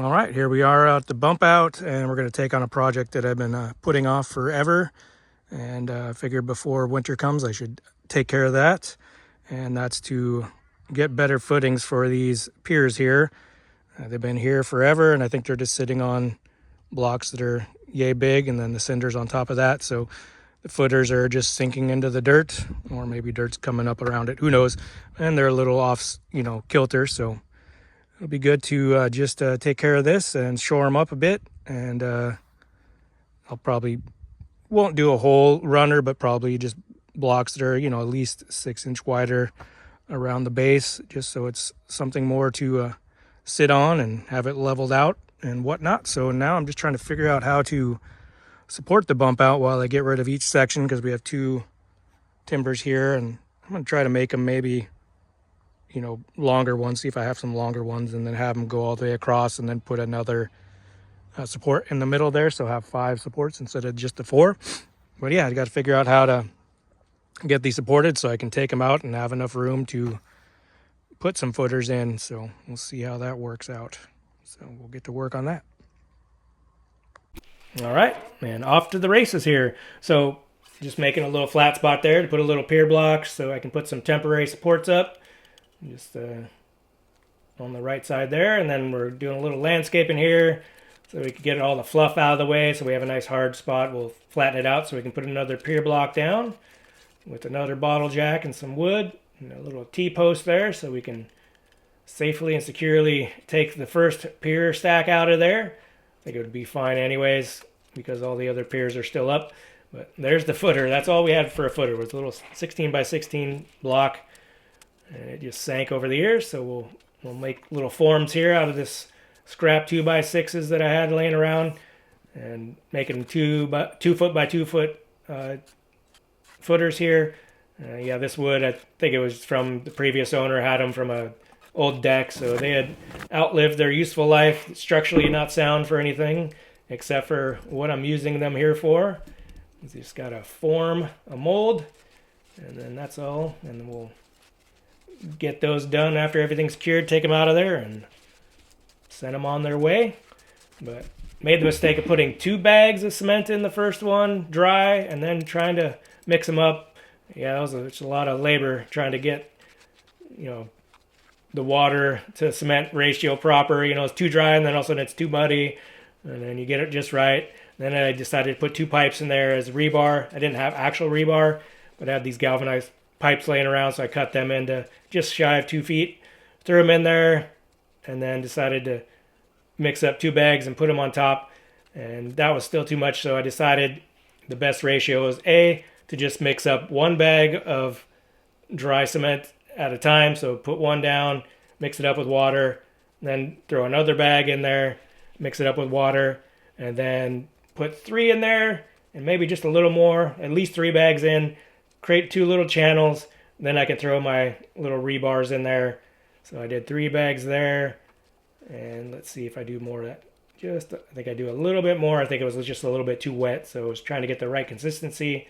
All right, here we are at the bump out, and we're going to take on a project that I've been putting off forever. And I figured before winter comes, I should take care of that. And that's to get better footings for these piers here. They've been here forever, and I think they're just sitting on blocks that are yay big, and then the cinders on top of that. So the footers are just sinking into the dirt, or maybe dirt's coming up around it. Who knows? And they're a little off, kilter. So it'll be good to just take care of this and shore them up a bit. And I'll probably won't do a whole runner, but probably just blocks that are, at least 6-inch wider around the base, just so it's something more to sit on and have it leveled out and whatnot. So now I'm just trying to figure out how to support the bump out while I get rid of each section, because we have two timbers here, and I'm going to try to make them maybe longer ones, see if I have some longer ones, and then have them go all the way across, and then put another support in the middle there, so have 5 supports instead of just the 4. But yeah, I got to figure out how to get these supported so I can take them out and have enough room to put some footers in. So we'll see how that works out. So we'll get to work on that. All right, and off to the races here. So just making a little flat spot there to put a little pier block so I can put some temporary supports up. Just on the right side there. And then we're doing a little landscaping here so we can get all the fluff out of the way, so we have a nice hard spot. We'll flatten it out so we can put another pier block down with another bottle jack and some wood and a little T-post there, so we can safely and securely take the first pier stack out of there. I think it would be fine anyways because all the other piers are still up. But there's the footer. That's all we had for a footer, was a little 16 by 16 block, and it just sank over the years. So we'll make little forms here out of this scrap 2x6s that I had laying around, and making them 2 foot by 2 foot footers here. Yeah, this wood, I think it was from the previous owner, had them from a old deck, so they had outlived their useful life. Structurally not sound for anything except for what I'm using them here for. Just got to form a mold, and then that's all. And then we'll get those done after everything's cured, take them out of there and send them on their way. But made the mistake of putting 2 bags of cement in the first one, dry, and then trying to mix them up. Yeah, that was a lot of labor trying to get, the water to cement ratio proper. It's too dry, and then all of a sudden it's too muddy, and then you get it just right. Then I decided to put 2 pipes in there as rebar. I didn't have actual rebar, but I had these galvanized pipes laying around, so I cut them into just shy of 2 feet, threw them in there, and then decided to mix up 2 bags and put them on top. And that was still too much, so I decided the best ratio is to just mix up 1 bag of dry cement at a time. So put 1 down, mix it up with water, then throw another bag in there, mix it up with water, and then put 3 in there, and maybe just a little more, at least 3 bags in, create 2 little channels, then I can throw my little rebars in there. So I did 3 bags there, and let's see if I do more of that. I think I do a little bit more. I think it was just a little bit too wet, so I was trying to get the right consistency.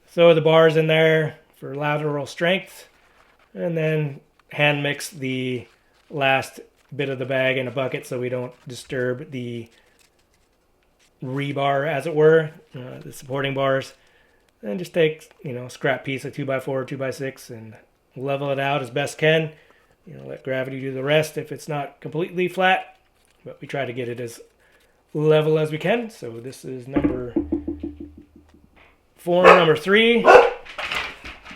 Throw the bars in there for lateral strength, and then hand mix the last bit of the bag in a bucket so we don't disturb the rebar, as it were, the supporting bars. Then just take, a scrap piece of 2x4, 2x6 and level it out as best can. Let gravity do the rest if it's not completely flat, but we try to get it as level as we can. So this is number 3.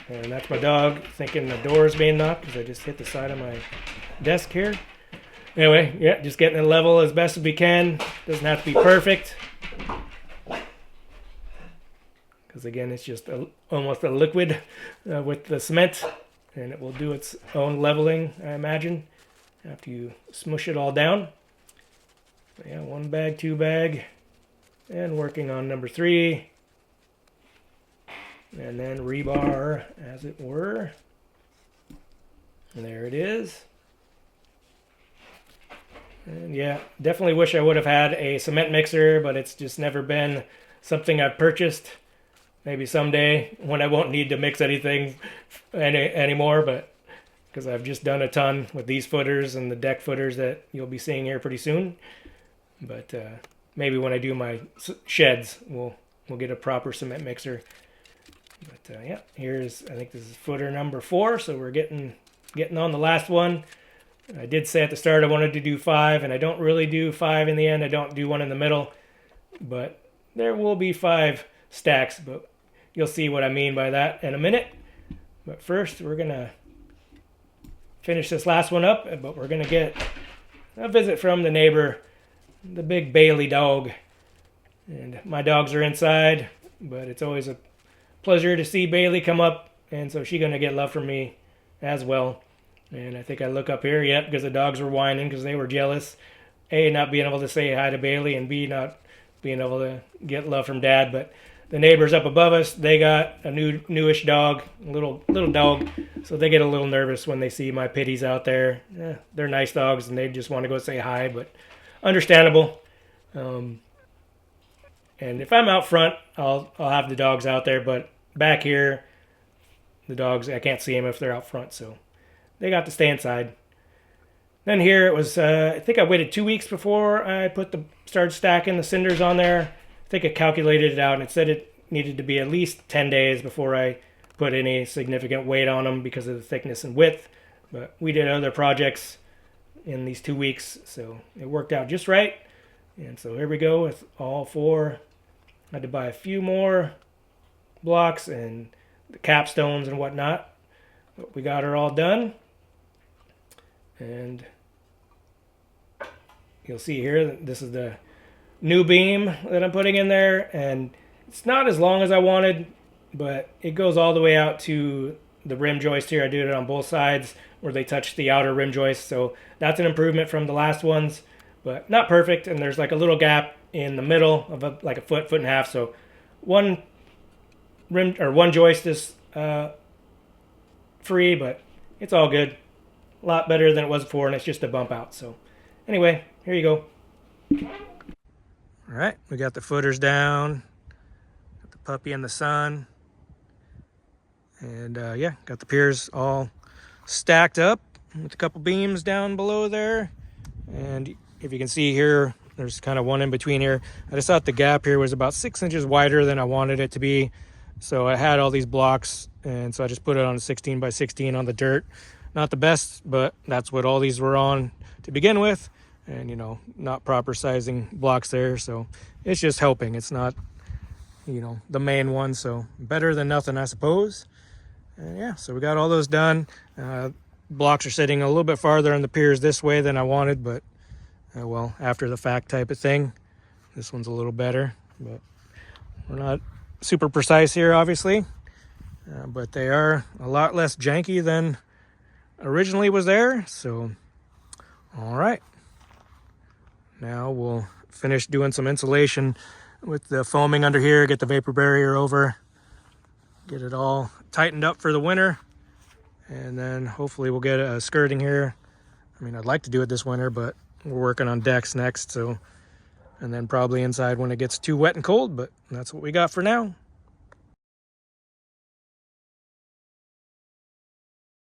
And that's my dog thinking the door is being knocked because I just hit the side of my desk here. Anyway, yeah, just getting it level as best as we can. Doesn't have to be perfect, because again, it's just almost a liquid with the cement, and it will do its own leveling, I imagine, after you smush it all down. But yeah, 1 bag, 2 bag, and working on number 3. And then rebar, as it were. And there it is. And yeah, definitely wish I would have had a cement mixer, but it's just never been something I've purchased. Maybe someday when I won't need to mix anything anymore, but because I've just done a ton with these footers and the deck footers that you'll be seeing here pretty soon. But maybe when I do my sheds, we'll get a proper cement mixer. But yeah, here's, I think this is footer number 4, so we're getting on the last one. I did say at the start I wanted to do 5, and I don't really do 5 in the end. I don't do one in the middle, but there will be 5 stacks, but you'll see what I mean by that in a minute. But first, we're going to finish this last one up, but we're going to get a visit from the neighbor, the big Bailey dog. And my dogs are inside, but it's always a pleasure to see Bailey come up, and so she's going to get love from me as well. And I think I look up here, yep, because the dogs were whining because they were jealous. A, not being able to say hi to Bailey, and B, not being able to get love from Dad. But the neighbors up above us, they got a newish dog, a little dog, so they get a little nervous when they see my pitties out there. They're nice dogs, and they just want to go say hi, but understandable. And if I'm out front, I'll have the dogs out there, but back here, the dogs, I can't see them if they're out front, so they got to stay inside. Then here it was, I think I waited 2 weeks before I started stacking the cinders on there. I think I calculated it out, and it said it needed to be at least 10 days before I put any significant weight on them because of the thickness and width. But we did other projects in these 2 weeks, so it worked out just right. And so here we go with all 4. I had to buy a few more blocks and the capstones and whatnot, but we got her all done. And you'll see here that this is the new beam that I'm putting in there, and it's not as long as I wanted, but it goes all the way out to the rim joist here. I did it on both sides where they touch the outer rim joist, so that's an improvement from the last ones, but not perfect. And there's like a little gap in the middle of like a foot and a half, so one joist is free, but it's all good. A lot better than it was before, and it's just a bump out. So anyway, here you go. All right, we got the footers down, got the puppy in the sun, and yeah, got the piers all stacked up with a couple beams down below there. And if you can see here, there's kind of one in between here. I just thought the gap here was about 6 inches wider than I wanted it to be, so I had all these blocks, and so I just put it on a 16 by 16 on the dirt. Not the best, but that's what all these were on to begin with. And, you know, not proper sizing blocks there. So it's just helping. It's not, you know, the main one. So better than nothing, I suppose. And yeah, so we got all those done. Blocks are sitting a little bit farther on the piers this way than I wanted, but, well, after the fact type of thing. This one's a little better, but we're not super precise here, obviously. But they are a lot less janky than originally was there. So all right, now we'll finish doing some insulation with the foaming under here, get the vapor barrier over, get it all tightened up for the winter, and then hopefully we'll get a skirting here. I mean, I'd like to do it this winter, but we're working on decks next, so, and then probably inside when it gets too wet and cold, but that's what we got for now.